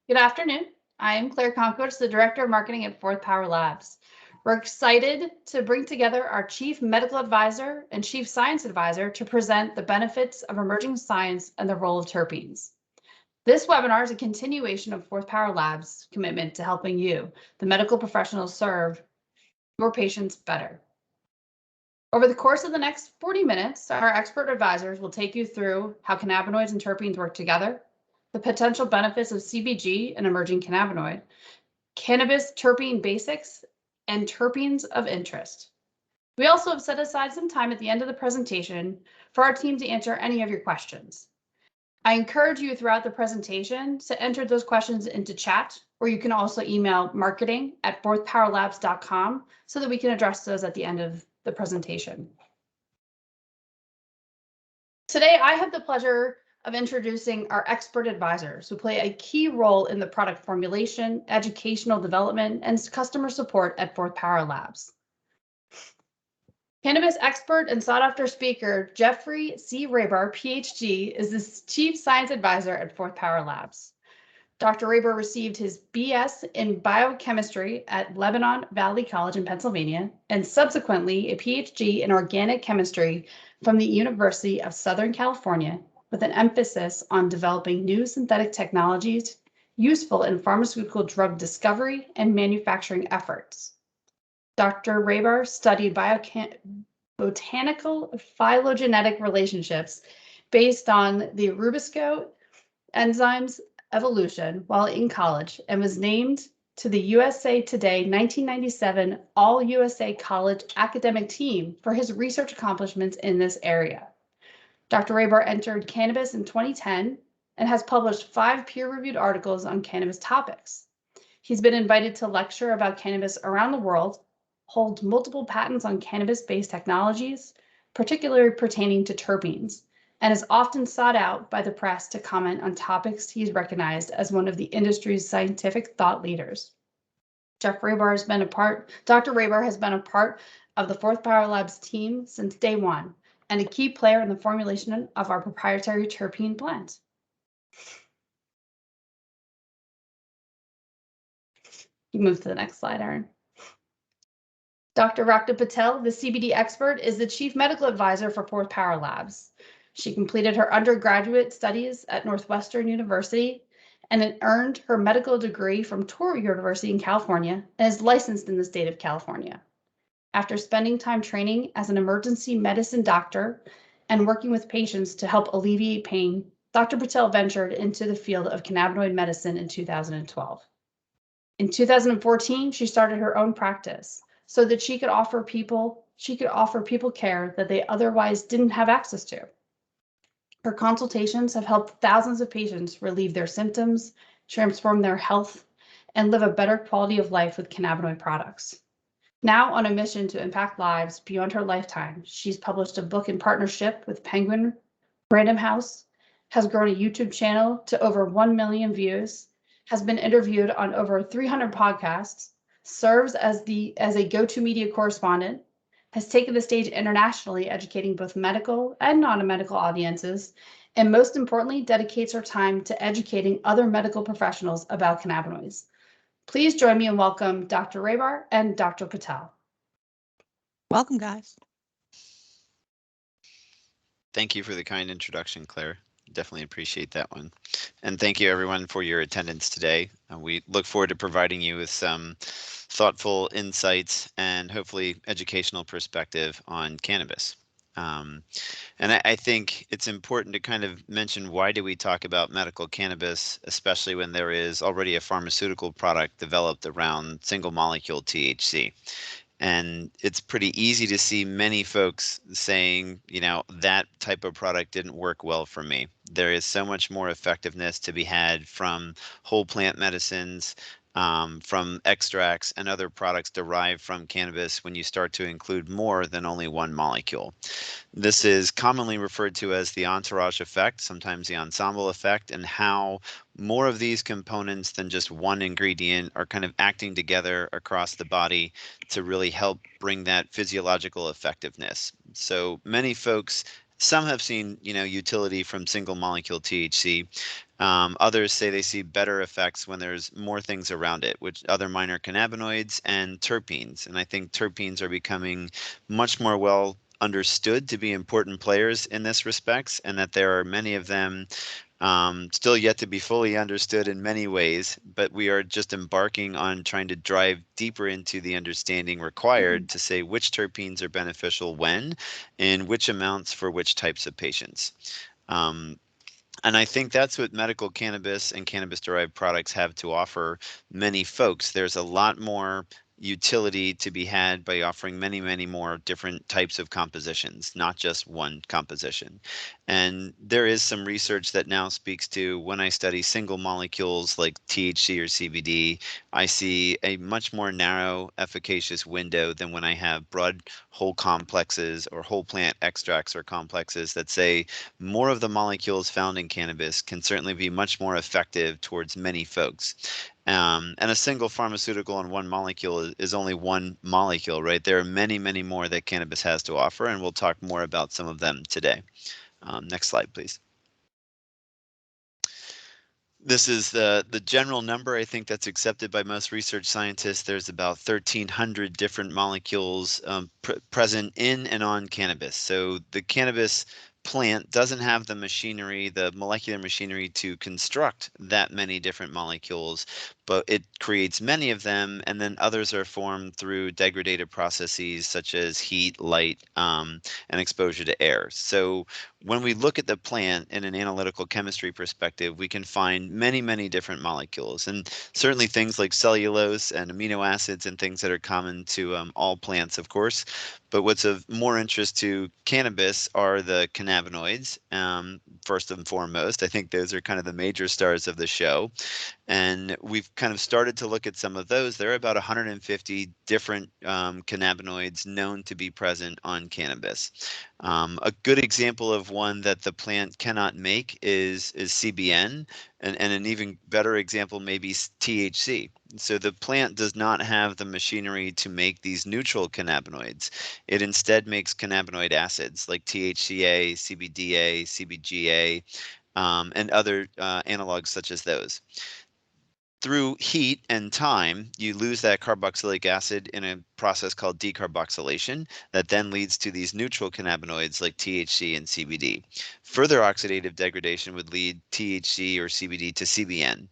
Good afternoon. I am Claire Concoach, the Director of Marketing at Fourth Power Labs. We're excited to bring together our Chief Medical Advisor and Chief Science Advisor to present the benefits of emerging science and the role of terpenes. This webinar is a continuation of Fourth Power Labs' commitment to helping you, the medical professionals, serve your patients better. Over the course of the next 40 minutes, our expert advisors will take you through how cannabinoids and terpenes work together, the potential benefits of CBG and emerging cannabinoid, cannabis terpene basics, and terpenes of interest. We also have set aside some time at the end of the presentation for our team to answer any of your questions. I encourage you throughout the presentation to enter those questions into chat, or you can also email marketing@fourthpowerlabs.com so that we can address those at the end of the presentation. Today, I have the pleasure of introducing our expert advisors who play a key role in the product formulation, educational development, and customer support at Fourth Power Labs. Cannabis expert and sought-after speaker Jeffrey C. Raber, PhD, is the Chief Science Advisor at Fourth Power Labs. Dr. Raber received his BS in biochemistry at Lebanon Valley College in Pennsylvania, and subsequently a PhD in organic chemistry from the University of Southern California, with an emphasis on developing new synthetic technologies useful in pharmaceutical drug discovery and manufacturing efforts. Dr. Raber studied botanical phylogenetic relationships based on the rubisco enzymes evolution while in college and was named to the USA Today 1997 All USA College academic team for his research accomplishments in this area. Dr. Raber entered cannabis in 2010 and has published 5 peer-reviewed articles on cannabis topics. He's been invited to lecture about cannabis around the world, holds multiple patents on cannabis-based technologies, particularly pertaining to terpenes, and is often sought out by the press to comment on topics he's recognized as one of the industry's scientific thought leaders. Dr. Raber has been a part of the Fourth Power Labs team since day one and a key player in the formulation of our proprietary terpene blend. You move to the next slide, Erin. Dr. Rakta Patel, the CBD expert, is the Chief Medical Advisor for Fourth Power Labs. She completed her undergraduate studies at Northwestern University and earned her medical degree from Touro University in California and is licensed in the state of California. After spending time training as an emergency medicine doctor and working with patients to help alleviate pain, Dr. Patel ventured into the field of cannabinoid medicine in 2012. In 2014, she started her own practice so that she could offer people care that they otherwise didn't have access to. Her consultations have helped thousands of patients relieve their symptoms, transform their health, and live a better quality of life with cannabinoid products. Now on a mission to impact lives beyond her lifetime, she's published a book in partnership with Penguin Random House, has grown a YouTube channel to over 1 million views, has been interviewed on over 300 podcasts, serves as a go-to media correspondent, has taken the stage internationally, educating both medical and non-medical audiences, and most importantly, dedicates her time to educating other medical professionals about cannabinoids. Please join me in welcome Dr. Raber and Dr. Patel. Welcome, guys. Thank you for the kind introduction, Claire. Definitely appreciate that one. And thank you everyone for your attendance today. We look forward to providing you with some thoughtful insights and hopefully educational perspective on cannabis. And I think it's important to kind of mention, why do we talk about medical cannabis, especially when there is already a pharmaceutical product developed around single molecule THC. And it's pretty easy to see many folks saying, that type of product didn't work well for me. There is so much more effectiveness to be had from whole plant medicines, from extracts and other products derived from cannabis when you start to include more than only one molecule. This is commonly referred to as the entourage effect, sometimes the ensemble effect, and how more of these components than just one ingredient are kind of acting together across the body to really help bring that physiological effectiveness. So many folks Some have seen, utility from single molecule THC. Others say they see better effects when there's more things around it, which other minor cannabinoids and terpenes. And I think terpenes are becoming much more well understood to be important players in this respects, and that there are many of them still yet to be fully understood in many ways, but we are just embarking on trying to drive deeper into the understanding required to say which terpenes are beneficial when, and which amounts for which types of patients. Um, and I think that's what medical cannabis and cannabis derived products have to offer many folks. There's a lot more utility to be had by offering many, many more different types of compositions, not just one composition. And there is some research that now speaks to when I study single molecules like THC or CBD, I see a much more narrow, efficacious window than when I have broad whole complexes or whole plant extracts or complexes that say more of the molecules found in cannabis can certainly be much more effective towards many folks. And a single pharmaceutical in one molecule is only one molecule, right? There are many, many more that cannabis has to offer, and we'll talk more about some of them today. Next slide, please. This is the general number, I think, that's accepted by most research scientists. There's about 1,300 different molecules present in and on cannabis. So the cannabis plant doesn't have the machinery, the molecular machinery to construct that many different molecules, but it creates many of them, and then others are formed through degradative processes such as heat, light, and exposure to air. So when we look at the plant in an analytical chemistry perspective, we can find many, many different molecules, and certainly things like cellulose and amino acids and things that are common to all plants, of course. But what's of more interest to cannabis are the cannabinoids, first and foremost. I think those are kind of the major stars of the show. And we've kind of started to look at some of those. There are about 150 different cannabinoids known to be present on cannabis. A good example of one that the plant cannot make is CBN, and an even better example may be THC. So the plant does not have the machinery to make these neutral cannabinoids. It instead makes cannabinoid acids like THCA, CBDA, CBGA, and other analogs such as those. Through heat and time, you lose that carboxylic acid in a process called decarboxylation that then leads to these neutral cannabinoids like THC and CBD. Further oxidative degradation would lead THC or CBD to CBN.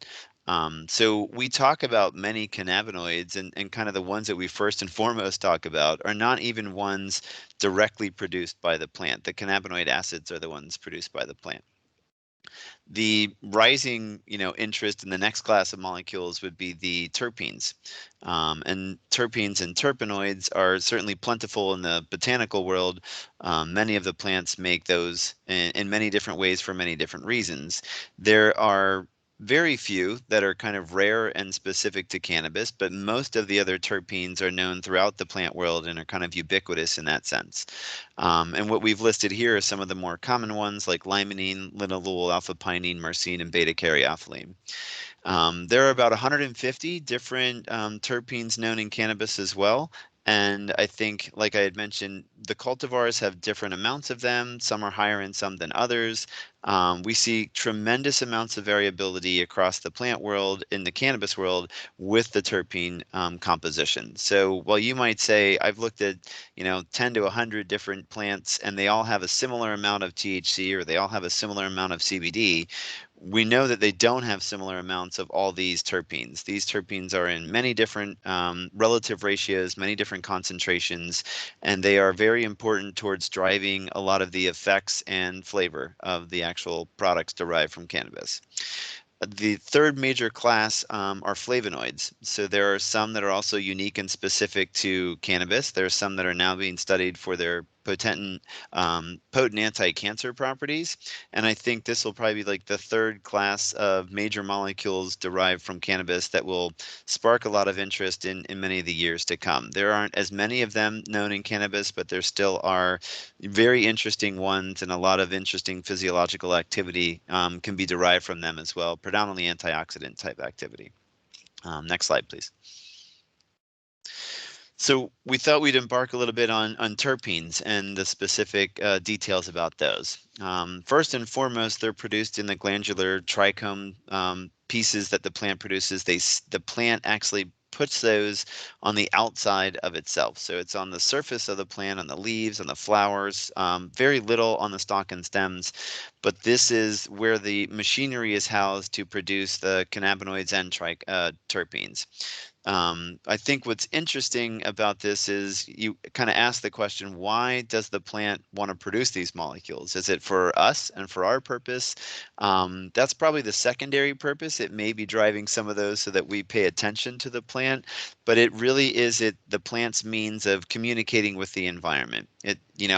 So we talk about many cannabinoids, and kind of the ones that we first and foremost talk about are not even ones directly produced by the plant. The cannabinoid acids are the ones produced by the plant. The rising, interest in the next class of molecules would be the terpenes. And terpenes and terpenoids are certainly plentiful in the botanical world. Many of the plants make those in many different ways for many different reasons. There are very few that are kind of rare and specific to cannabis, but most of the other terpenes are known throughout the plant world and are kind of ubiquitous in that sense. And what we've listed here are some of the more common ones like limonene, linalool, alpha-pinene, myrcene, and beta-caryophyllene. There are about 150 different terpenes known in cannabis as well. And I think, like I had mentioned, the cultivars have different amounts of them. Some are higher in some than others. We see tremendous amounts of variability across the plant world, in the cannabis world, with the terpene composition. So while you might say, I've looked at 10 to 100 different plants and they all have a similar amount of THC or they all have a similar amount of CBD, we know that they don't have similar amounts of all these terpenes. These terpenes are in many different relative ratios, many different concentrations, and they are very important towards driving a lot of the effects and flavor of the actual products derived from cannabis. The third major class are flavonoids. So there are some that are also unique and specific to cannabis. There are some that are now being studied for their potent anti-cancer properties. And I think this will probably be like the third class of major molecules derived from cannabis that will spark a lot of interest in many of the years to come. There aren't as many of them known in cannabis, but there still are very interesting ones, and a lot of interesting physiological activity can be derived from them as well, predominantly antioxidant type activity. Next slide, please. So we thought we'd embark a little bit on terpenes and the specific details about those. First and foremost, they're produced in the glandular trichome pieces that the plant produces. The plant actually puts those on the outside of itself. So it's on the surface of the plant, on the leaves, on the flowers, very little on the stalk and stems. But this is where the machinery is housed to produce the cannabinoids and terpenes. I think what's interesting about this is you kind of ask the question, why does the plant want to produce these molecules? Is it for us and for our purpose? That's probably the secondary purpose. It may be driving some of those so that we pay attention to the plant, but it really is the plant's means of communicating with the environment.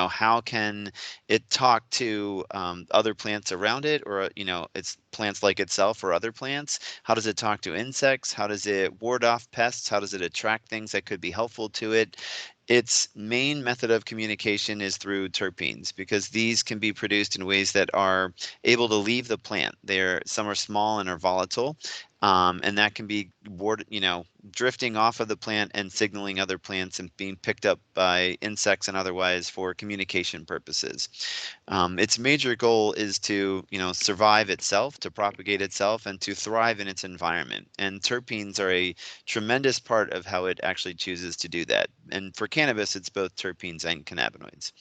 How can it talk to other plants around it, or it's plants like itself or other plants? How does it talk to insects? How does it ward off pests? How does it attract things that could be helpful to it? Its main method of communication is through terpenes, because these can be produced in ways that are able to leave the plant. Some are small and are volatile, and that can be drifting off of the plant and signaling other plants and being picked up by insects and otherwise for communication purposes. Its major goal is to, survive itself, to propagate itself, and to thrive in its environment. And terpenes are a tremendous part of how it actually chooses to do that. And for cannabis, it's both terpenes and cannabinoids.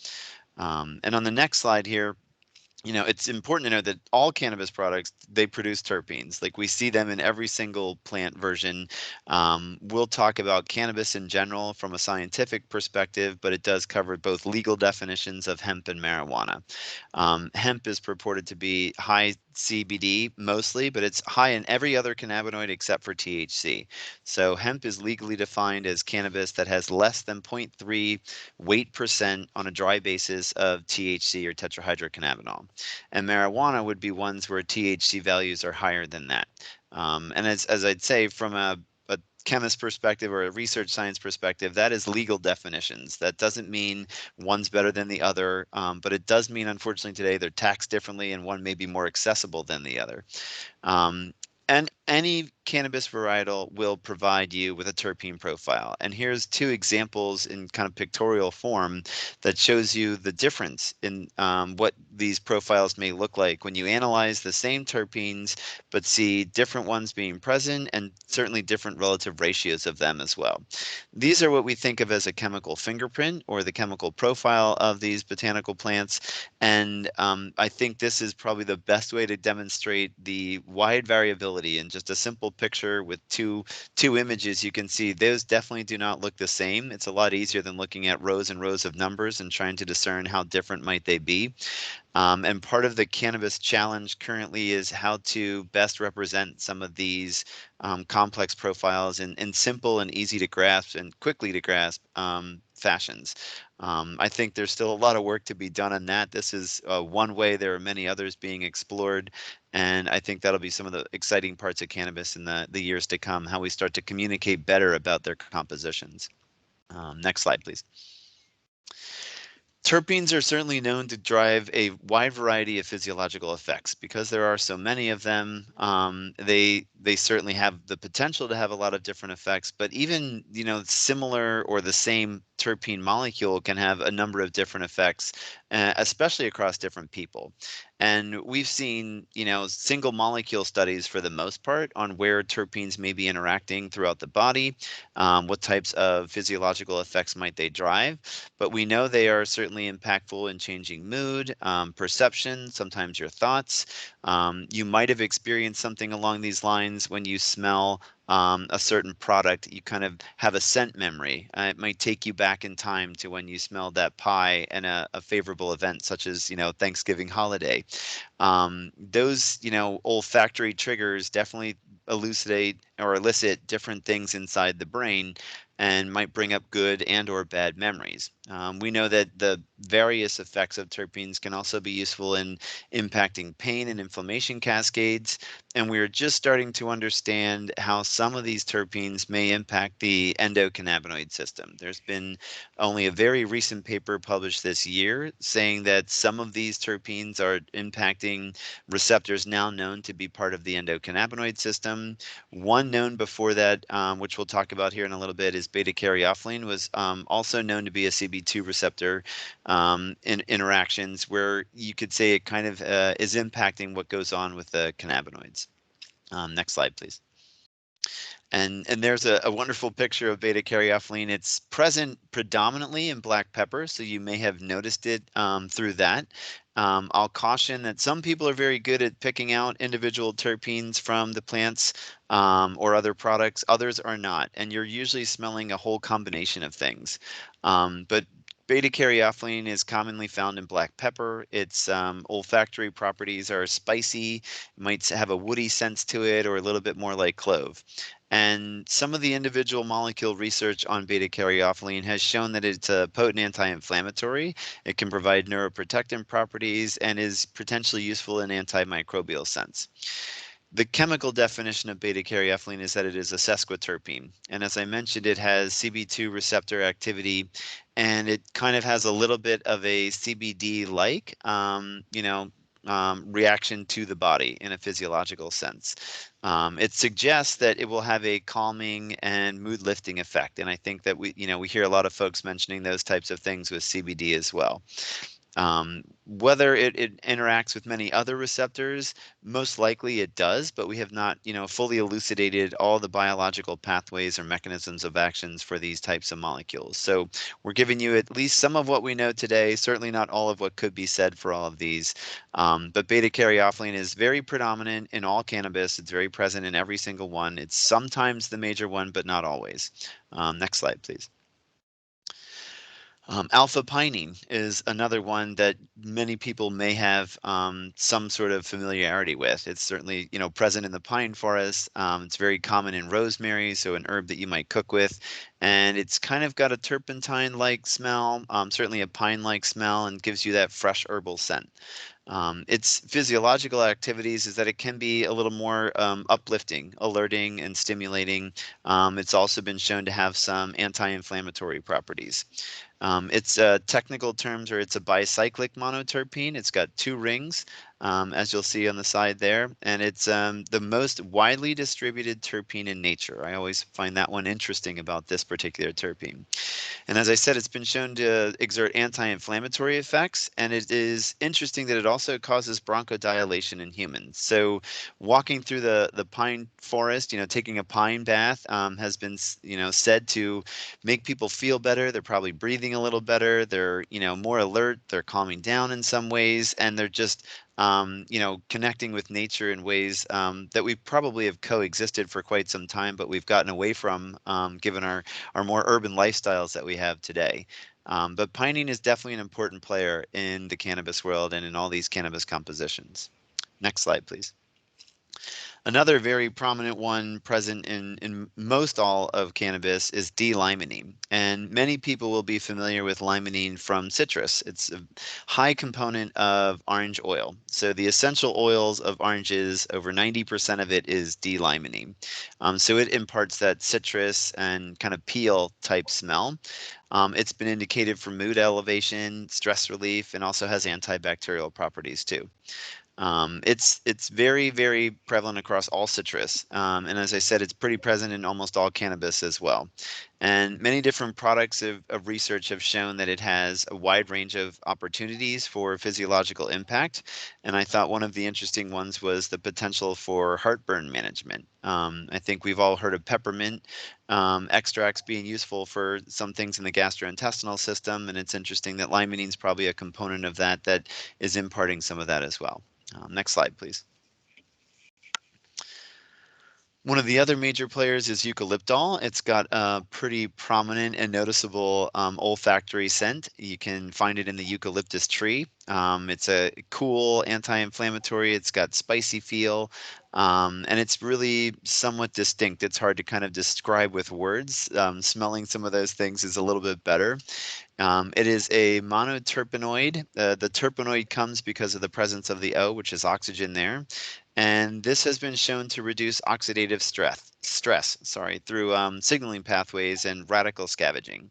And on the next slide here, it's important to know that all cannabis products, they produce terpenes. Like, we see them in every single plant version. We'll talk about cannabis in general from a scientific perspective, but it does cover both legal definitions of hemp and marijuana. Hemp is purported to be high CBD mostly, but it's high in every other cannabinoid except for THC. So hemp is legally defined as cannabis that has less than 0.3 weight percent on a dry basis of THC or tetrahydrocannabinol. And marijuana would be ones where THC values are higher than that. And as I'd say, from a chemist perspective or a research science perspective, that is legal definitions. That doesn't mean one's better than the other, but it does mean, unfortunately, today they're taxed differently and one may be more accessible than the other. And any cannabis varietal will provide you with a terpene profile. And here's two examples in kind of pictorial form that shows you the difference in what these profiles may look like when you analyze the same terpenes, but see different ones being present and certainly different relative ratios of them as well. These are what we think of as a chemical fingerprint, or the chemical profile of these botanical plants. And I think this is probably the best way to demonstrate the wide variability in just a simple picture with two images. You can see those definitely do not look the same. It's a lot easier than looking at rows and rows of numbers and trying to discern how different might they be. And part of the cannabis challenge currently is how to best represent some of these complex profiles in simple and easy to grasp and quickly to grasp fashions. I think there's still a lot of work to be done on that. This is one way. There are many others being explored. And I think that'll be some of the exciting parts of cannabis in the years to come, how we start to communicate better about their compositions. Next slide, please. Terpenes are certainly known to drive a wide variety of physiological effects. Because there are so many of them, they certainly have the potential to have a lot of different effects. But even similar or the same terpene molecule can have a number of different effects, especially across different people. And we've seen single molecule studies for the most part on where terpenes may be interacting throughout the body, what types of physiological effects might they drive. But we know they are certainly impactful in changing mood, perception, sometimes your thoughts. You might have experienced something along these lines when you smell a certain product. You kind of have a scent memory. It might take you back in time to when you smelled that pie and a favorable event such as Thanksgiving holiday. Those olfactory triggers definitely elucidate or elicit different things inside the brain and might bring up good and or bad memories. We know that the various effects of terpenes can also be useful in impacting pain and inflammation cascades. And we're just starting to understand how some of these terpenes may impact the endocannabinoid system. There's been only a very recent paper published this year saying that some of these terpenes are impacting receptors now known to be part of the endocannabinoid system. One one known before that, which we'll talk about here in a little bit, is beta-caryophyllene, was also known to be a CB2 receptor in interactions where you could say it kind of is impacting what goes on with the cannabinoids. Next slide, please. And there's a wonderful picture of beta-caryophyllene. It's present predominantly in black pepper, so you may have noticed it through that. I'll caution that some people are very good at picking out individual terpenes from the plants or other products. Others are not, and you're usually smelling a whole combination of things. But beta-caryophyllene is commonly found in black pepper. Its olfactory properties are spicy, might have a woody sense to it, or a little bit more like clove. And some of the individual molecule research on beta-caryophyllene has shown that it's a potent anti-inflammatory. It can provide neuroprotectant properties and is potentially useful in antimicrobial sense. The chemical definition of beta-caryophyllene is that it is a sesquiterpene. And as I mentioned, it has CB2 receptor activity, and it kind of has a little bit of a CBD-like, reaction to the body in a physiological sense. It suggests that it will have a calming and mood lifting effect. And I think that we hear a lot of folks mentioning those types of things with CBD as well. Whether it interacts with many other receptors, most likely it does, but we have not, fully elucidated all the biological pathways or mechanisms of actions for these types of molecules. So we're giving you at least some of what we know today, certainly not all of what could be said for all of these. But beta-caryophyllene is very predominant in all cannabis. It's very present in every single one. It's sometimes the major one, but not always. Next slide, please. Alpha-pinene is another one that many people may have some sort of familiarity with. It's certainly, present in the pine forest. It's very common in rosemary, so an herb that you might cook with. And it's kind of got a turpentine-like smell, certainly a pine-like smell, and gives you that fresh herbal scent. Its physiological activities is that it can be a little more uplifting, alerting, and stimulating. It's also been shown to have some anti-inflammatory properties. Its technical terms are it's a bicyclic monoterpene. It's got 2 rings, as you'll see on the side there, and it's the most widely distributed terpene in nature. I always find that one interesting about this particular terpene. And as I said, it's been shown to exert anti-inflammatory effects, and it is interesting that it also causes bronchodilation in humans. So walking through the pine forest, taking a pine bath has been, said to make people feel better. They're probably breathing a little better. They're, more alert. They're calming down in some ways, and they're just connecting with nature in ways that we probably have coexisted for quite some time, but we've gotten away from given our more urban lifestyles that we have today. But pinene is definitely an important player in the cannabis world and in all these cannabis compositions. Next slide, please. Another very prominent one present in most all of cannabis is D-limonene. And many people will be familiar with limonene from citrus. It's a high component of orange oil. So the essential oils of oranges, over 90% of it is D-limonene. So it imparts that citrus and kind of peel type smell. It's been indicated for mood elevation, stress relief, and also has antibacterial properties too. It's very, very prevalent across all citrus. And as I said, it's pretty present in almost all cannabis as well. And many different products of research have shown that it has a wide range of opportunities for physiological impact. And I thought one of the interesting ones was the potential for heartburn management. I think we've all heard of peppermint extracts being useful for some things in the gastrointestinal system. And it's interesting that limonene is probably a component of that is imparting some of that as well. Next slide, please. One of the other major players is eucalyptol. It's got a pretty prominent and noticeable olfactory scent. You can find it in the eucalyptus tree. It's a cool anti-inflammatory. It's got spicy feel, and it's really somewhat distinct. It's hard to kind of describe with words. Smelling some of those things is a little bit better. It is a monoterpenoid. The terpenoid comes because of the presence of the O, which is oxygen there. And this has been shown to reduce oxidative stress. stress, sorry, through signaling pathways and radical scavenging.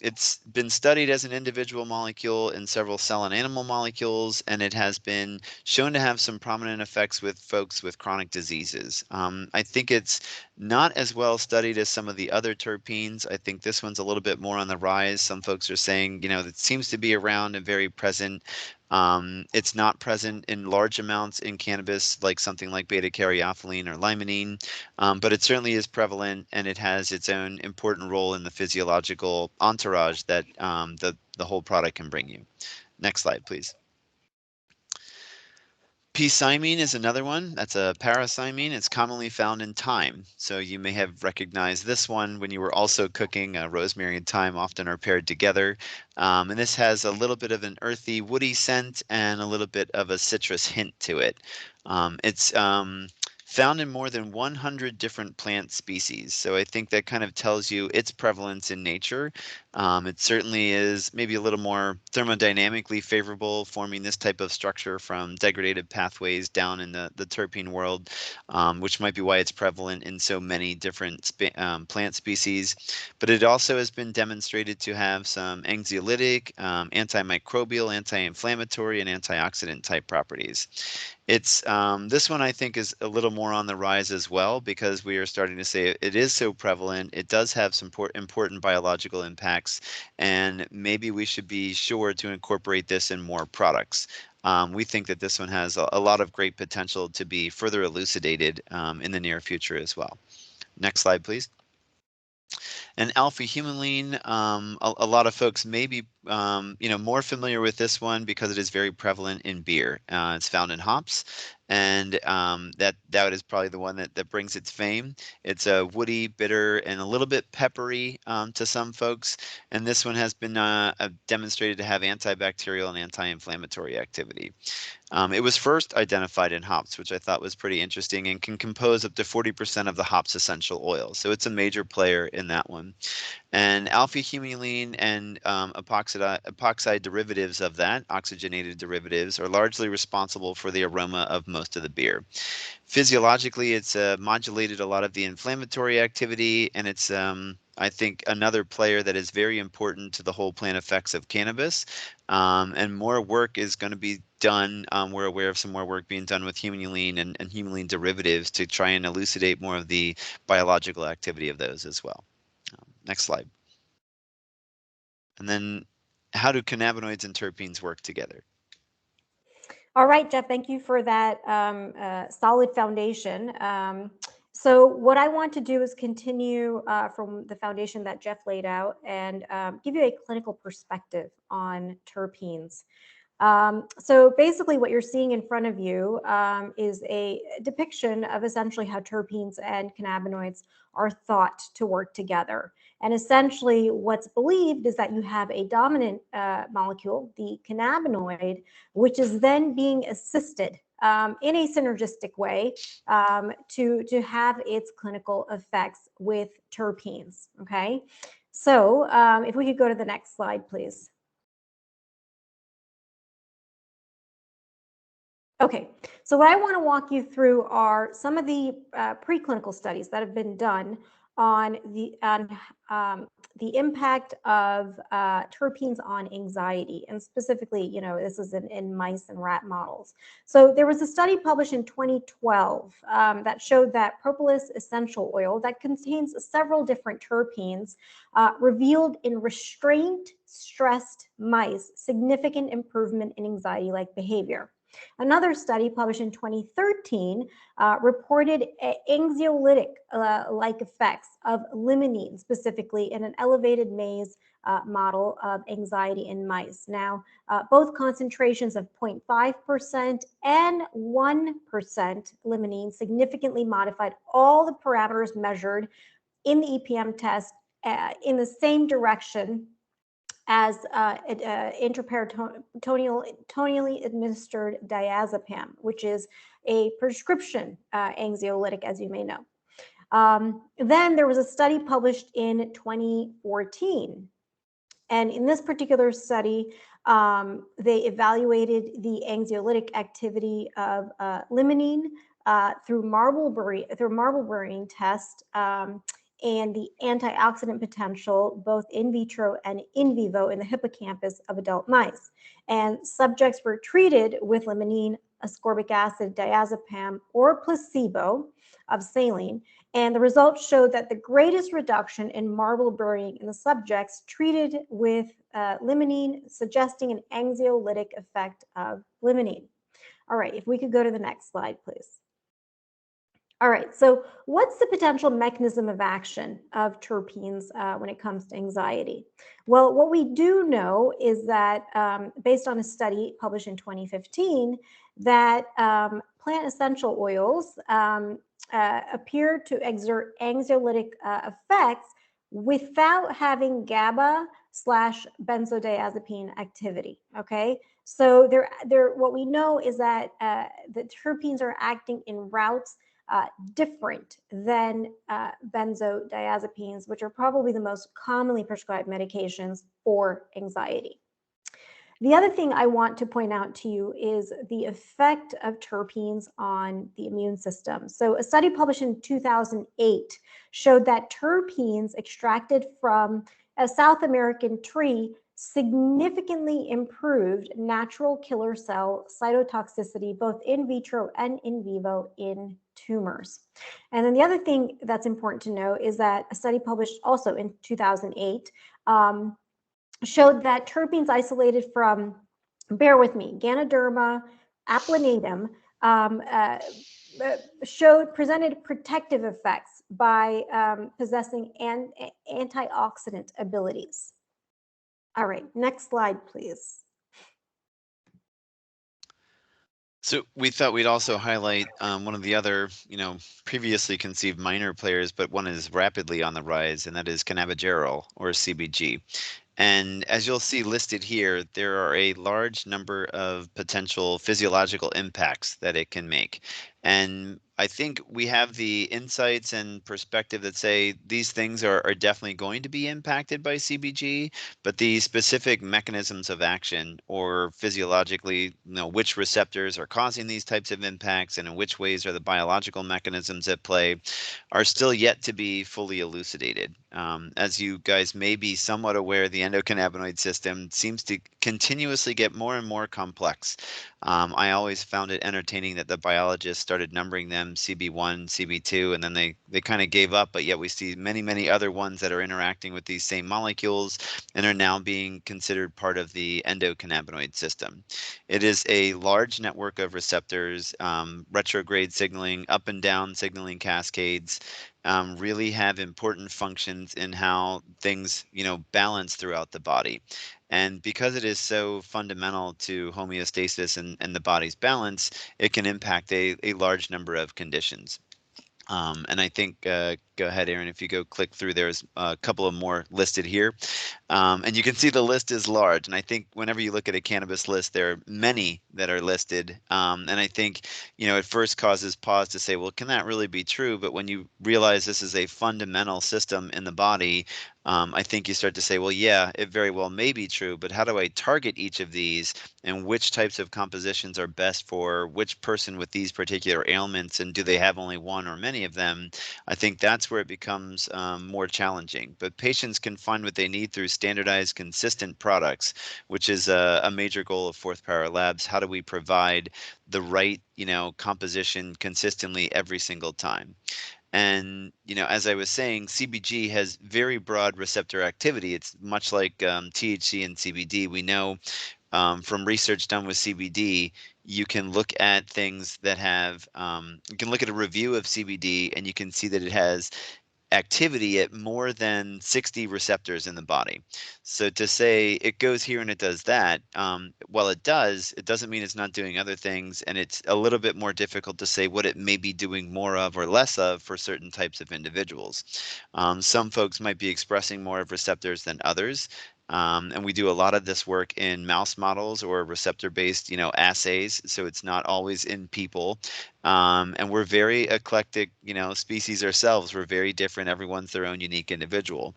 It's been studied as an individual molecule in several cell and animal molecules, and it has been shown to have some prominent effects with folks with chronic diseases. I think it's not as well studied as some of the other terpenes. I think this one's a little bit more on the rise. Some folks are saying, it seems to be around and very present. It's not present in large amounts in cannabis, like something like beta-caryophyllene or limonene, but it certainly is prevalent, and it has its own important role in the physiological entourage that the whole product can bring you. Next slide, please. P-cymene is another one. That's a paracymene. It's commonly found in thyme. So you may have recognized this one when you were also cooking. Rosemary and thyme often are paired together. And this has a little bit of an earthy, woody scent and a little bit of a citrus hint to it. It's found in more than 100 different plant species. So I think that kind of tells you its prevalence in nature. It certainly is maybe a little more thermodynamically favorable, forming this type of structure from degradative pathways down in the terpene world, which might be why it's prevalent in so many different plant species. But it also has been demonstrated to have some anxiolytic, antimicrobial, anti-inflammatory, and antioxidant type properties. It's this one I think is a little more on the rise as well, because we are starting to say it is so prevalent. It does have some important biological impacts, and maybe we should be sure to incorporate this in more products. We think that this one has a lot of great potential to be further elucidated in the near future as well. Next slide, please. And alpha-humulene, a lot of folks may be more familiar with this one because it is very prevalent in beer. It's found in hops, and that is probably the one that brings its fame. It's a woody, bitter, and a little bit peppery to some folks, and this one has been demonstrated to have antibacterial and anti-inflammatory activity. It was first identified in hops, which I thought was pretty interesting, and can compose up to 40% of the hops essential oil. So it's a major player in that one. And alpha-humulene and epoxide derivatives of that, oxygenated derivatives, are largely responsible for the aroma of most of the beer. Physiologically, it's modulated a lot of the inflammatory activity, and it's I think another player that is very important to the whole plant effects of cannabis. And more work is going to be done. We're aware of some more work being done with humulene and humulene derivatives to try and elucidate more of the biological activity of those as well. Next slide. And then how do cannabinoids and terpenes work together? All right, Jeff, thank you for that solid foundation. So what I want to do is continue from the foundation that Jeff laid out and give you a clinical perspective on terpenes. So basically what you're seeing in front of you is a depiction of essentially how terpenes and cannabinoids are thought to work together. And essentially what's believed is that you have a dominant molecule, the cannabinoid, which is then being assisted in a synergistic way to have its clinical effects with terpenes, okay? So if we could go to the next slide, please. Okay, so what I want to walk you through are some of the preclinical studies that have been done on the impact of terpenes on anxiety, and specifically, this is in mice and rat models. So there was a study published in 2012 that showed that propolis essential oil that contains several different terpenes revealed in restrained, stressed mice significant improvement in anxiety-like behavior. Another study published in 2013 reported anxiolytic-like effects of limonene, specifically in an elevated maze model of anxiety in mice. Now, both concentrations of 0.5% and 1% limonene significantly modified all the parameters measured in the EPM test in the same direction as intraperitoneally administered diazepam, which is a prescription anxiolytic, as you may know. Then there was a study published in 2014. And in this particular study, they evaluated the anxiolytic activity of limonene through marble burning test and the antioxidant potential, both in vitro and in vivo, in the hippocampus of adult mice. And subjects were treated with limonene, ascorbic acid, diazepam, or placebo of saline. And the results showed that the greatest reduction in marble burning in the subjects treated with limonene, suggesting an anxiolytic effect of limonene. All right, if we could go to the next slide, please. All right, so what's the potential mechanism of action of terpenes when it comes to anxiety? Well, what we do know is that based on a study published in 2015, that plant essential oils appear to exert anxiolytic effects without having GABA / benzodiazepine activity, okay? So what we know is that the terpenes are acting in routes different than benzodiazepines, which are probably the most commonly prescribed medications for anxiety. The other thing I want to point out to you is the effect of terpenes on the immune system. So a study published in 2008 showed that terpenes extracted from a South American tree significantly improved natural killer cell cytotoxicity, both in vitro and in vivo in tumors. And then the other thing that's important to know is that a study published also in 2008 showed that terpenes isolated from, bear with me, Ganoderma applanatum presented protective effects by possessing antioxidant abilities. All right, next slide, please. So we thought we'd also highlight one of the other, previously conceived minor players, but one is rapidly on the rise, and that is cannabigerol, or CBG. And as you'll see listed here, there are a large number of potential physiological impacts that it can make. And I think we have the insights and perspective that say these things are definitely going to be impacted by CBG, but the specific mechanisms of action, or physiologically, which receptors are causing these types of impacts and in which ways are the biological mechanisms at play, are still yet to be fully elucidated. As you guys may be somewhat aware, the endocannabinoid system seems to continuously get more and more complex. I always found it entertaining that the biologists started numbering them CB1, CB2, and then they kind of gave up, but yet we see many, many other ones that are interacting with these same molecules and are now being considered part of the endocannabinoid system. It is a large network of receptors, retrograde signaling, up and down signaling cascades, really have important functions in how things, balance throughout the body. And because it is so fundamental to homeostasis and the body's balance, it can impact a large number of conditions. And I think, go ahead, Aaron, if you go click through, there's a couple of more listed here. And you can see the list is large. And I think whenever you look at a cannabis list, there are many that are listed. And I think, it first causes pause to say, well, can that really be true? But when you realize this is a fundamental system in the body, I think you start to say, well, yeah, it very well may be true, but how do I target each of these, and which types of compositions are best for which person with these particular ailments, and do they have only one or many of them? I think that's where it becomes more challenging. But patients can find what they need through standardized, consistent products, which is a major goal of Fourth Power Labs. How do we provide the right, composition consistently every single time? And, as I was saying, CBG has very broad receptor activity. It's much like THC and CBD. We know from research done with CBD, you can look at things that have, you can look at a review of CBD and you can see that it has activity at more than 60 receptors in the body. So to say it goes here and it does that, while it doesn't mean it's not doing other things, and it's a little bit more difficult to say what it may be doing more of or less of for certain types of individuals. Some folks might be expressing more of receptors than others. And we do a lot of this work in mouse models or receptor-based, assays. So it's not always in people. And we're very eclectic, species ourselves. We're very different. Everyone's their own unique individual.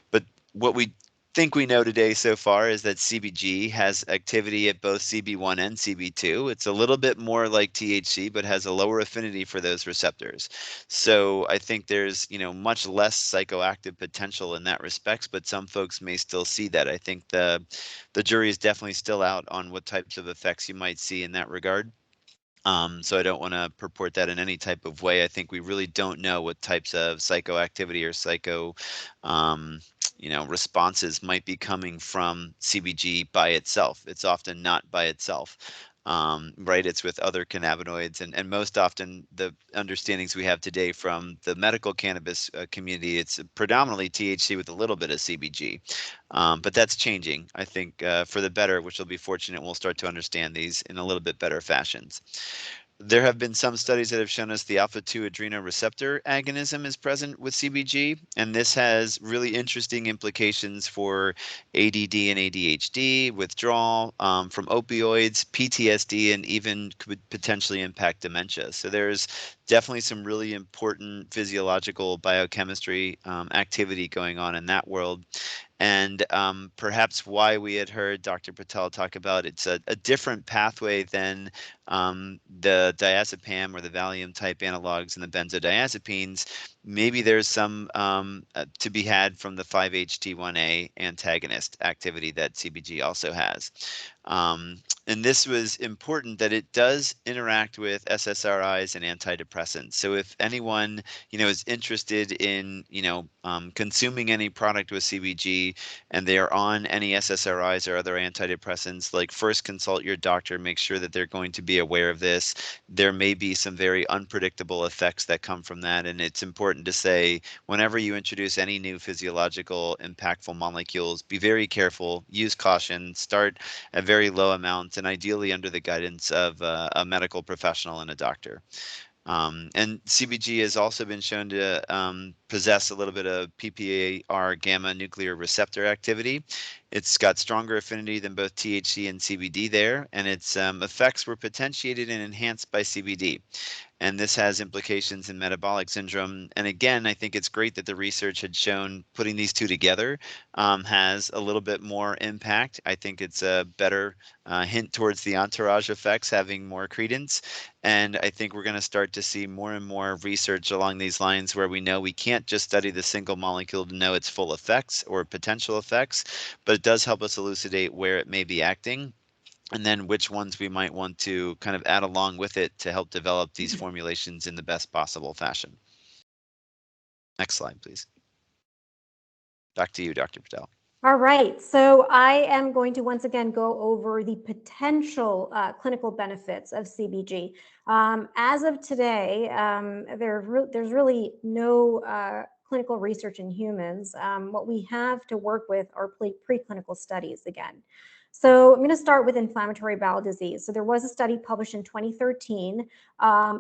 But what we think we know today so far is that CBG has activity at both CB1 and CB2. It's a little bit more like THC, but has a lower affinity for those receptors. So I think there's, much less psychoactive potential in that respect, but some folks may still see that. I think the jury is definitely still out on what types of effects you might see in that regard. So I don't want to purport that in any type of way. I think we really don't know what types of psychoactivity or um, responses might be coming from CBG by itself. It's often not by itself. Right? It's with other cannabinoids, and most often the understandings we have today from the medical cannabis community, it's predominantly THC with a little bit of CBG. But that's changing, I think, for the better, which will be fortunate. We'll start to understand these in a little bit better fashions. There have been some studies that have shown us the alpha-2 adrenoreceptor agonism is present with CBG, and this has really interesting implications for ADD and ADHD, withdrawal from opioids, PTSD, and even could potentially impact dementia. So there's definitely some really important physiological biochemistry activity going on in that world. And perhaps why we had heard Dr. Patel talk about it's a different pathway than the diazepam or the Valium type analogs and the benzodiazepines. Maybe there's some to be had from the 5-HT1A antagonist activity that CBG also has. And this was important that it does interact with SSRIs and antidepressants. So if anyone, is interested in, consuming any product with CBG and they are on any SSRIs or other antidepressants, like first consult your doctor, make sure that they're going to be aware of this. There may be some very unpredictable effects that come from that. And it's important to say, whenever you introduce any new physiological impactful molecules, be very careful, use caution, start at very low amounts, and ideally under the guidance of a medical professional and a doctor. And CBG has also been shown to possess a little bit of PPAR gamma nuclear receptor activity. It's got stronger affinity than both THC and CBD there, and its effects were potentiated and enhanced by CBD. And this has implications in metabolic syndrome. And again, I think it's great that the research had shown putting these two together has a little bit more impact. I think it's a better hint towards the entourage effects having more credence. And I think we're going to start to see more and more research along these lines where we know we can't just study the single molecule to know its full effects or potential effects, but it does help us elucidate where it may be acting, and then which ones we might want to kind of add along with it to help develop these formulations in the best possible fashion. Next slide, please. Back to you, Dr. Patel. All right, so I am going to once again go over the potential clinical benefits of CBG. As of today, there's really no clinical research in humans. What we have to work with are preclinical studies again. So I'm going to start with inflammatory bowel disease. So there was a study published in 2013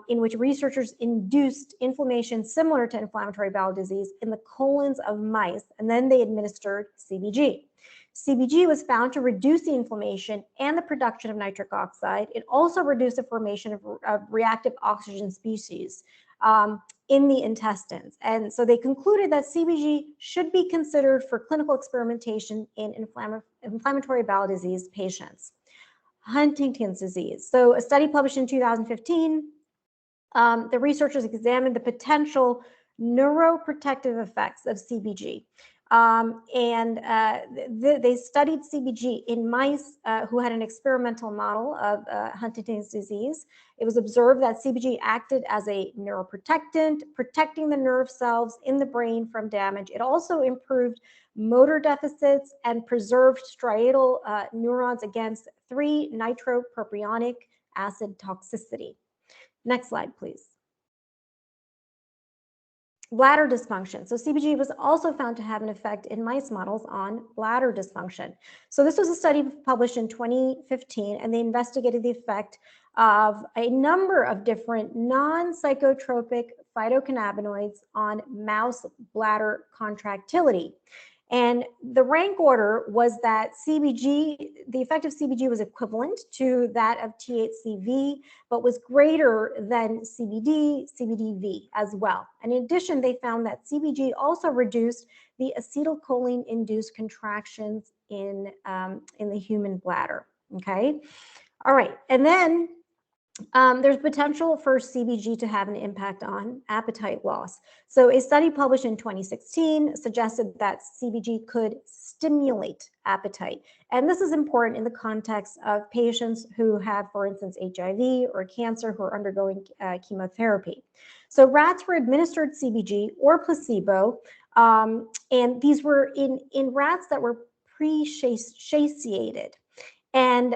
in which researchers induced inflammation similar to inflammatory bowel disease in the colons of mice, and then they administered CBG. CBG was found to reduce the inflammation and the production of nitric oxide. It also reduced the formation of reactive oxygen species in the intestines. And so they concluded that CBG should be considered for clinical experimentation in inflammatory bowel disease patients. Huntington's disease. So a study published in 2015, the researchers examined the potential neuroprotective effects of CBG. They studied CBG in mice who had an experimental model of Huntington's disease. It was observed that CBG acted as a neuroprotectant, protecting the nerve cells in the brain from damage. It also improved motor deficits and preserved striatal neurons against 3-nitropropionic acid toxicity. Next slide, please. Bladder dysfunction. So CBG was also found to have an effect in mice models on bladder dysfunction. So this was a study published in 2015, and they investigated the effect of a number of different non-psychotropic phytocannabinoids on mouse bladder contractility. And the rank order was that CBG, the effect of CBG was equivalent to that of THCV, but was greater than CBD, CBDV as well. And in addition, they found that CBG also reduced the acetylcholine-induced contractions in the human bladder. Okay, all right, and then there's potential for CBG to have an impact on appetite loss. So a study published in 2016 suggested that CBG could stimulate appetite. And this is important in the context of patients who have, for instance, HIV or cancer who are undergoing chemotherapy. So rats were administered CBG or placebo, and these were in rats that were pre-satiated. And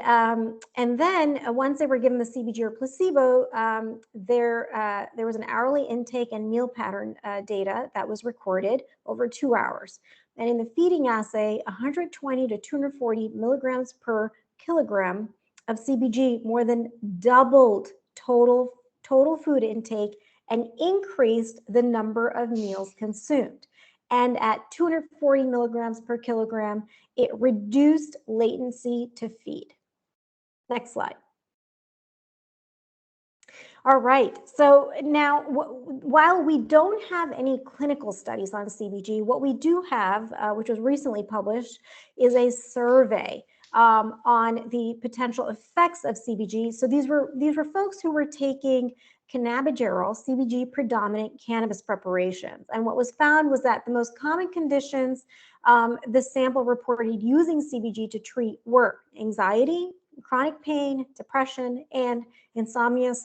then once they were given the CBG or placebo, there was an hourly intake and meal pattern data that was recorded over 2 hours. And in the feeding assay, 120 to 240 milligrams per kilogram of CBG more than doubled total food intake and increased the number of meals consumed. And at 240 milligrams per kilogram, it reduced latency to feed. Next slide. All right, so now while we don't have any clinical studies on CBG, what we do have, which was recently published, is a survey on the potential effects of CBG. So these were folks who were taking cannabigerol, CBG predominant cannabis preparations. And what was found was that the most common conditions the sample reported using CBG to treat were anxiety, chronic pain, depression, and insomnia /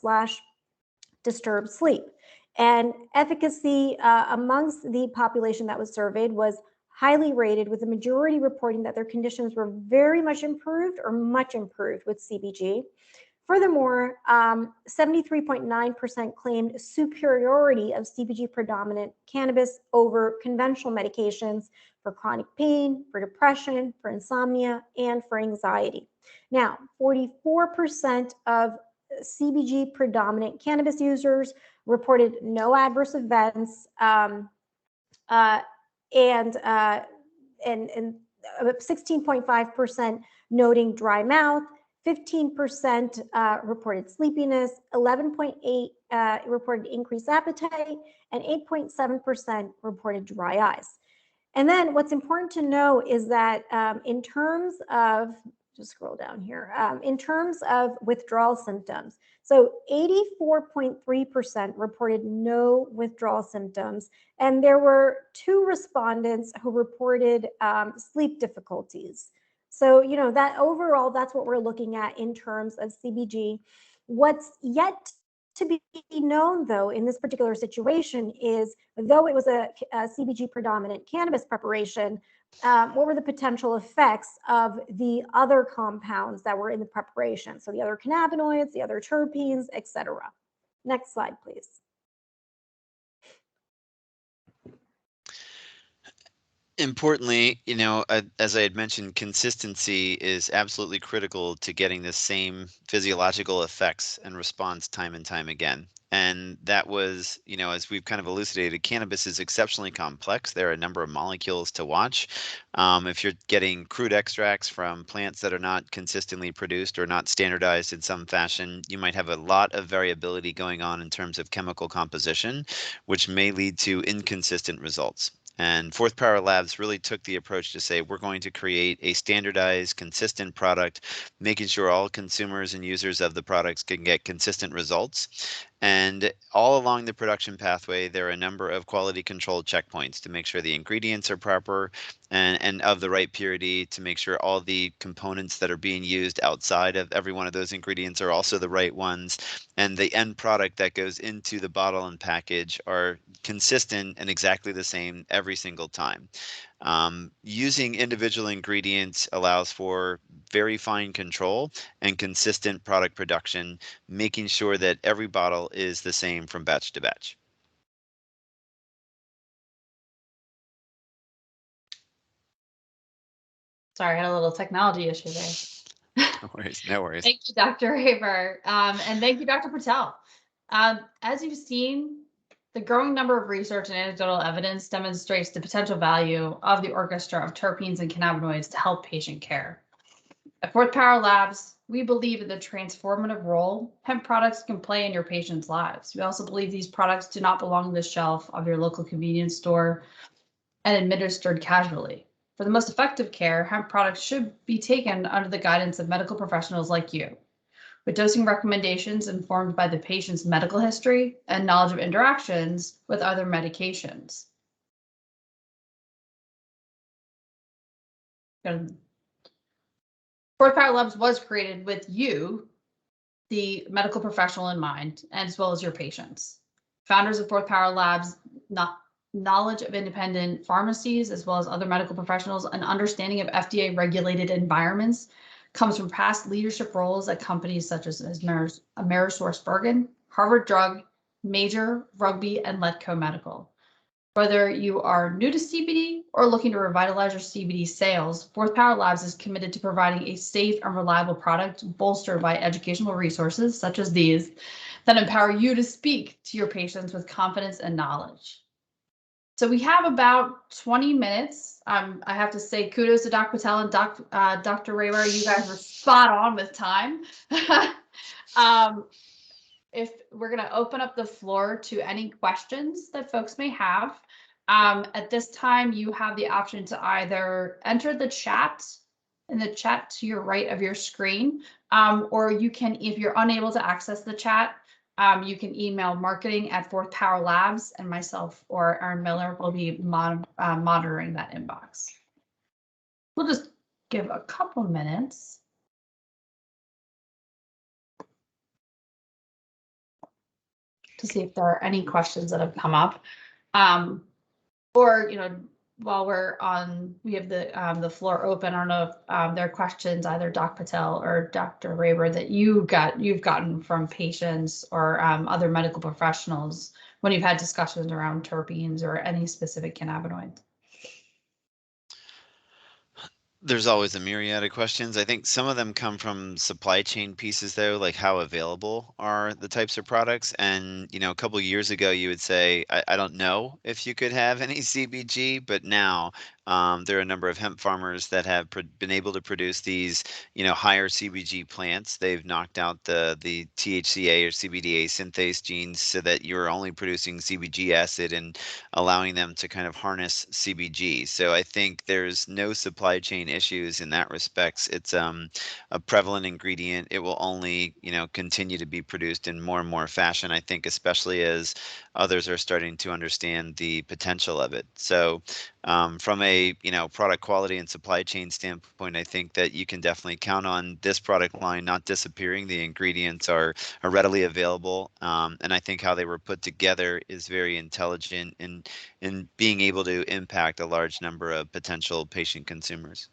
disturbed sleep. And efficacy amongst the population that was surveyed was highly rated, with the majority reporting that their conditions were very much improved or much improved with CBG. Furthermore, 73.9% claimed superiority of CBG predominant cannabis over conventional medications for chronic pain, for depression, for insomnia, and for anxiety. Now, 44% of CBG predominant cannabis users reported no adverse events, and 16.5% noting dry mouth, 15% reported sleepiness, 11.8% reported increased appetite, and 8.7% reported dry eyes. And then what's important to know is that in terms of, just scroll down here, in terms of withdrawal symptoms, so 84.3% reported no withdrawal symptoms, and there were 2 respondents who reported sleep difficulties. So, you know, that overall, that's what we're looking at in terms of CBG. What's yet to be known, though, in this particular situation is, though it was a CBG predominant cannabis preparation, what were the potential effects of the other compounds that were in the preparation? So the other cannabinoids, the other terpenes, etc. Next slide, please. Importantly, you know, as I had mentioned, consistency is absolutely critical to getting the same physiological effects and response time and time again. And that was, you know, as we've kind of elucidated, cannabis is exceptionally complex. There are a number of molecules to watch. If you're getting crude extracts from plants that are not consistently produced or not standardized in some fashion, you might have a lot of variability going on in terms of chemical composition, which may lead to inconsistent results. And Fourth Power Labs really took the approach to say, we're going to create a standardized, consistent product, making sure all consumers and users of the products can get consistent results. And all along the production pathway, there are a number of quality control checkpoints to make sure the ingredients are proper and of the right purity, to make sure all the components that are being used outside of every one of those ingredients are also the right ones. And the end product that goes into the bottle and package are consistent and exactly the same every single time. Using individual ingredients allows for very fine control and consistent product production, making sure that every bottle is the same from batch to batch. Sorry, I had a little technology issue there. No worries, no worries. Thank you, Dr. Haber. And thank you, Dr. Patel. As you've seen, The growing number of research and anecdotal evidence demonstrates the potential value of the orchestra of terpenes and cannabinoids to help patient care. At Fourth Power Labs, we believe in the transformative role hemp products can play in your patients' lives. We also believe these products do not belong on the shelf of your local convenience store and administered casually. For the most effective care, hemp products should be taken under the guidance of medical professionals like you, with dosing recommendations informed by the patient's medical history and knowledge of interactions with other medications. Fourth Power Labs was created with you, the medical professional, in mind, as well as your patients. Founders of Fourth Power Labs, knowledge of independent pharmacies, as well as other medical professionals, and understanding of FDA regulated environments comes from past leadership roles at companies such as AmerisourceBergen, Harvard Drug, Major, Rugby, and Letco Medical. Whether you are new to CBD or looking to revitalize your CBD sales, Fourth Power Labs is committed to providing a safe and reliable product bolstered by educational resources such as these that empower you to speak to your patients with confidence and knowledge. So we have about 20 minutes. I have to say kudos to Dr. Patel and Dr. Raywer. You guys were spot on with time. If we're going to open up the floor to any questions that folks may have, at this time, you have the option to either enter the chat in the chat to your right of your screen, or you can, if you're unable to access the chat, you can email marketing at Fourth Power Labs, and myself or Erin Miller will be monitoring that inbox. We'll just give a couple minutes. To see if there are any questions that have come up. Or, while we have the floor open. I don't know if there are questions, either Dr. Patel or Dr. Raywer, that you've gotten from patients or other medical professionals when you've had discussions around terpenes or any specific cannabinoids. There's always a myriad of questions. I think some of them come from supply chain pieces, though, like how available are the types of products. And, a couple of years ago, you would say, I don't know if you could have any CBG, but now there are a number of hemp farmers that have been able to produce these, higher CBG plants. They've knocked out the THCA or CBDA synthase genes so that you're only producing CBG acid and allowing them to kind of harness CBG. So I think there's no supply chain issues in that respects. It's a prevalent ingredient. It will only, continue to be produced in more and more fashion, I think, especially as others are starting to understand the potential of it. So from a product quality and supply chain standpoint, I think that you can definitely count on this product line not disappearing. The ingredients are readily available, and I think how they were put together is very intelligent in being able to impact a large number of potential patient consumers.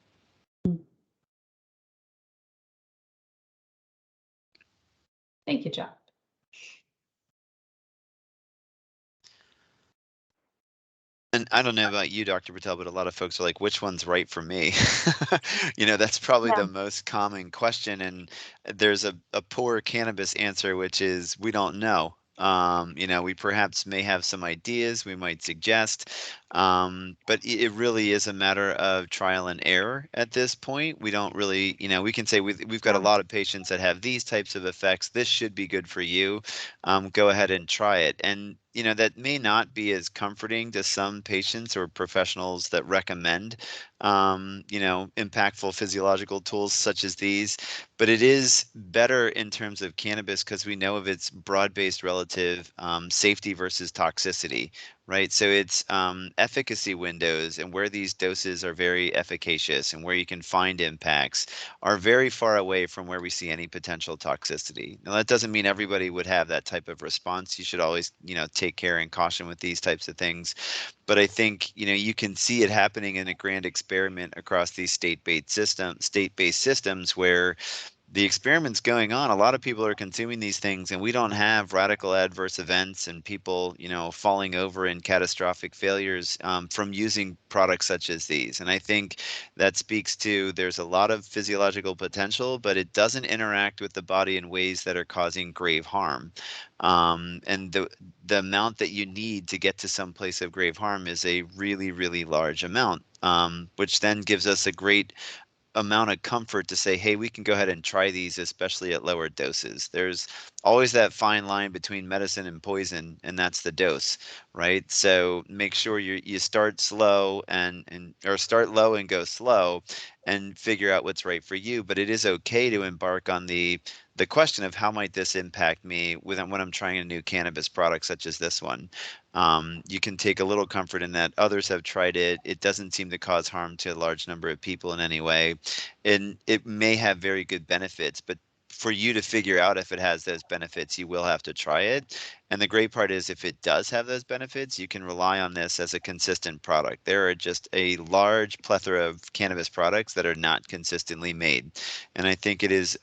Thank you, Jeff. And I don't know about you, Dr. Patel, but a lot of folks are like, which one's right for me? That's probably the most common question. And there's a poor cannabis answer, which is we don't know. We perhaps may have some ideas we might suggest, but it really is a matter of trial and error at this point. We don't really, we can say we've got a lot of patients that have these types of effects. This should be good for you. Go ahead and try it. And that may not be as comforting to some patients or professionals that recommend, impactful physiological tools such as these. But it is better in terms of cannabis because we know of its broad-based relative safety versus toxicity, right? So it's efficacy windows and where these doses are very efficacious and where you can find impacts are very far away from where we see any potential toxicity. Now, that doesn't mean everybody would have that type of response. You should always, take care and caution with these types of things. But I think, you can see it happening in a grand experiment across these state-based systems where the experiment's going on. A lot of people are consuming these things, and we don't have radical adverse events and people, falling over in catastrophic failures from using products such as these. And I think that speaks to there's a lot of physiological potential, but it doesn't interact with the body in ways that are causing grave harm. And the amount that you need to get to some place of grave harm is a really, really large amount, which then gives us a great amount of comfort to say, hey, we can go ahead and try these, especially at lower doses. There's always that fine line between medicine and poison, and that's the dose, right? So make sure you start slow or start low and go slow and figure out what's right for you. But it is okay to embark on the question of how might this impact me when I'm trying a new cannabis product such as this one. You can take a little comfort in that others have tried it. It doesn't seem to cause harm to a large number of people in any way. And it may have very good benefits, but for you to figure out if it has those benefits, you will have to try it. And the great part is if it does have those benefits, you can rely on this as a consistent product. There are just a large plethora of cannabis products that are not consistently made. And I think it is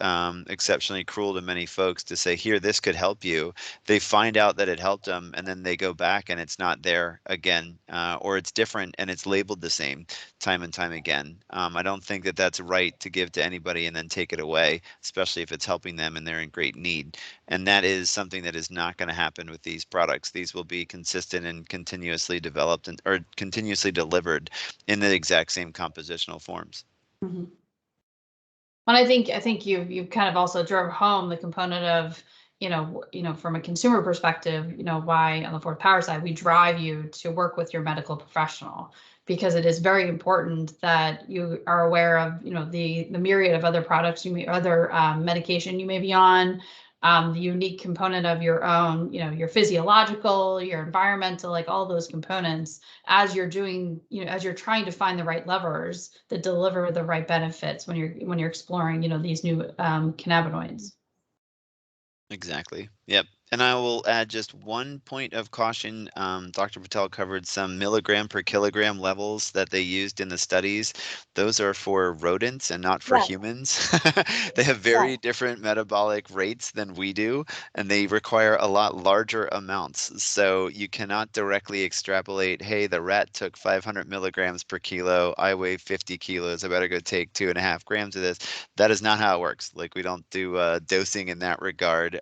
exceptionally cruel to many folks to say, here, this could help you. They find out that it helped them, and then they go back and it's not there again, or it's different and it's labeled the same time and time again. I don't think that that's right to give to anybody and then take it away, especially if it's helping them and they're in great need. And that is something that is not going to happen with these products. These will be consistent and continuously developed or continuously delivered in the exact same compositional forms. Mhm. And I think you kind of also drove home the component of, from a consumer perspective, why on the Fourth Power side, we drive you to work with your medical professional, because it is very important that you are aware of, the myriad of other products other medication you may be on, the unique component of your own, your physiological, your environmental, like all those components as you're doing, as you're trying to find the right levers that deliver the right benefits when you're exploring, these new cannabinoids. Exactly. Yep. And I will add just one point of caution. Dr. Patel covered some milligram per kilogram levels that they used in the studies. Those are for rodents and not for Right. humans. They have very different metabolic rates than we do, and they require a lot larger amounts. So you cannot directly extrapolate, hey, the rat took 500 milligrams per kilo. I weigh 50 kilos. I better go take 2.5 grams of this. That is not how it works. Like, we don't do dosing in that regard.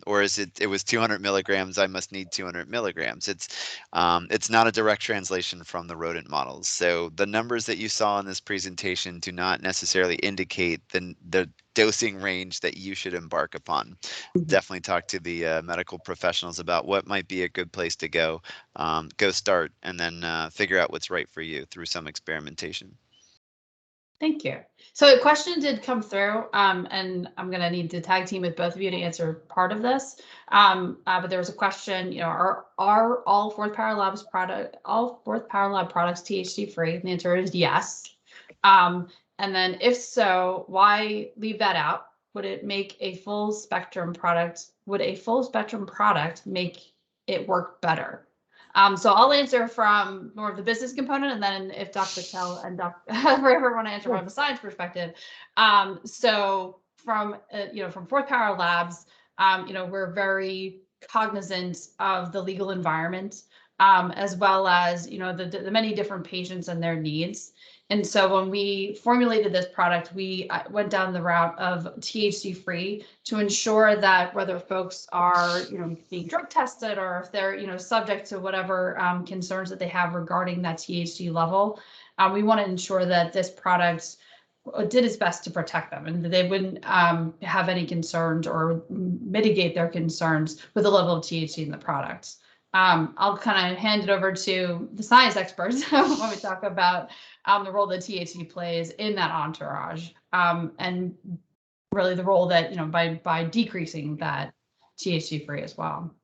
Or is it was 200 milligrams, I must need 200 milligrams. It's not a direct translation from the rodent models. So the numbers that you saw in this presentation do not necessarily indicate the dosing range that you should embark upon. Definitely talk to the medical professionals about what might be a good place to go. Go start and then figure out what's right for you through some experimentation. Thank you. So a question did come through, and I'm going to need to tag team with both of you to answer part of this. But there was a question, are all Fourth Power Lab products THC free? And the answer is yes. And then if so, why leave that out? Would it make a full spectrum product? Would a full spectrum product make it work better? So I'll answer from more of the business component, and then if Dr. Patel and Dr. River want to answer from a science perspective. So from from Fourth Power Labs, we're very cognizant of the legal environment, as well as the many different patients and their needs. And so when we formulated this product, we went down the route of THC free to ensure that whether folks are, being drug tested or if they're, subject to whatever concerns that they have regarding that THC level, we want to ensure that this product did its best to protect them and that they wouldn't have any concerns or mitigate their concerns with the level of THC in the product. I'll kind of hand it over to the science experts when we talk about the role that THC plays in that entourage, and really the role that, by decreasing that THC free as well.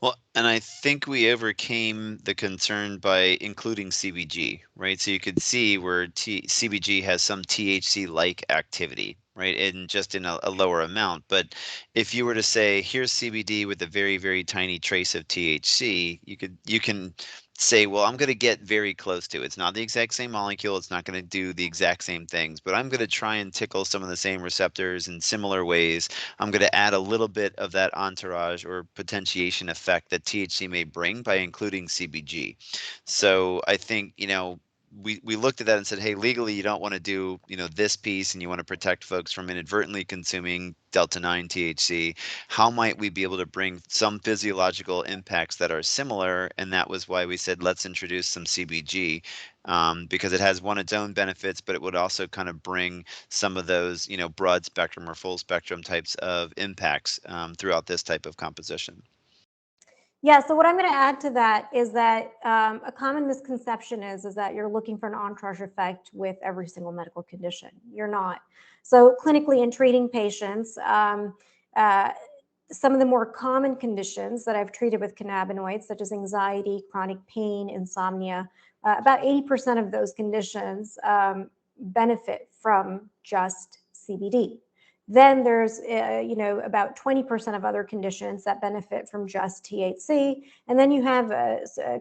Well, and I think we overcame the concern by including CBG, right? So you could see where CBG has some THC-like activity, right? And just in a lower amount. But if you were to say, here's CBD with a very, very tiny trace of THC, you can say, well, I'm going to get very close to it. It's not the exact same molecule. It's not going to do the exact same things, but I'm going to try and tickle some of the same receptors in similar ways. I'm going to add a little bit of that entourage or potentiation effect that THC may bring by including CBG. So I think, we looked at that and said, hey, legally, you don't want to do, this piece, and you want to protect folks from inadvertently consuming Delta-9 THC. How might we be able to bring some physiological impacts that are similar? And that was why we said, let's introduce some CBG, because it has its own benefits, but it would also kind of bring some of those, broad spectrum or full spectrum types of impacts throughout this type of composition. Yeah, so what I'm going to add to that is that a common misconception is that you're looking for an entourage effect with every single medical condition. You're not. So clinically in treating patients, some of the more common conditions that I've treated with cannabinoids, such as anxiety, chronic pain, insomnia, about 80% of those conditions benefit from just CBD. Then there's, about 20% of other conditions that benefit from just THC. And then you have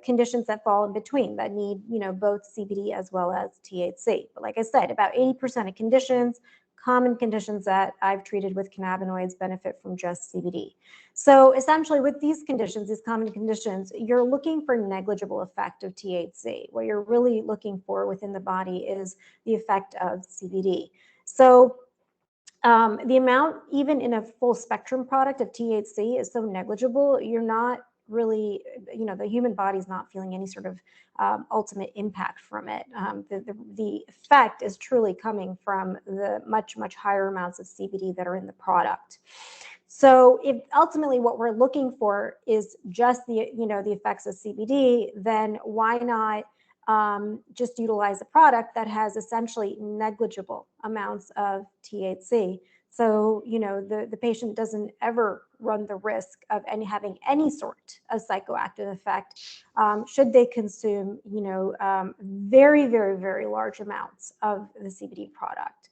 conditions that fall in between that need, both CBD as well as THC. But like I said, about 80% of conditions, common conditions that I've treated with cannabinoids benefit from just CBD. So essentially with these conditions, these common conditions, you're looking for negligible effect of THC. What you're really looking for within the body is the effect of CBD. So the amount, even in a full spectrum product of THC, is so negligible, you're not really, the human body's not feeling any sort of ultimate impact from it. The effect is truly coming from the much, much higher amounts of CBD that are in the product. So if ultimately what we're looking for is just the effects of CBD, then why not just utilize a product that has essentially negligible amounts of THC. So, the patient doesn't ever run the risk of having any sort of psychoactive effect should they consume, very, very, very large amounts of the CBD product.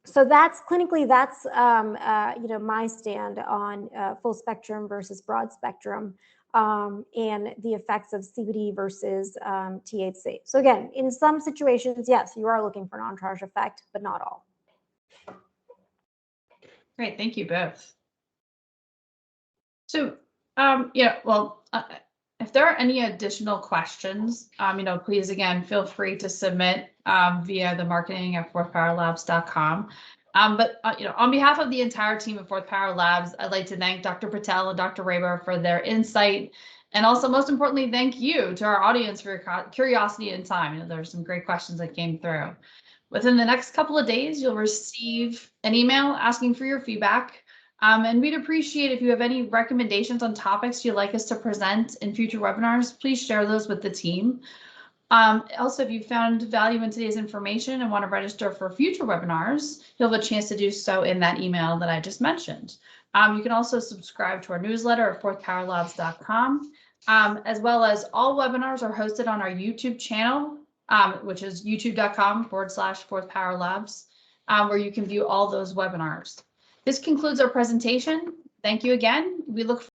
So that's clinically, that's, my stand on full spectrum versus broad spectrum. And the effects of CBD versus THC. So again, in some situations, yes, you are looking for an entourage effect, but not all. Great, thank you both. So, if there are any additional questions, please again feel free to submit via the marketing@fourthpowerlabs.com. But on behalf of the entire team at Fourth Power Labs, I'd like to thank Dr. Patel and Dr. Raber for their insight, and also most importantly, thank you to our audience for your curiosity and time. There are some great questions that came through. Within the next couple of days, you'll receive an email asking for your feedback. And we'd appreciate if you have any recommendations on topics you'd like us to present in future webinars, please share those with the team. Also, if you found value in today's information and want to register for future webinars, you'll have a chance to do so in that email that I just mentioned. You can also subscribe to our newsletter at fourthpowerlabs.com, as well as all webinars are hosted on our YouTube channel, which is youtube.com/fourthpowerlabs, where you can view all those webinars. This concludes our presentation. Thank you again. We look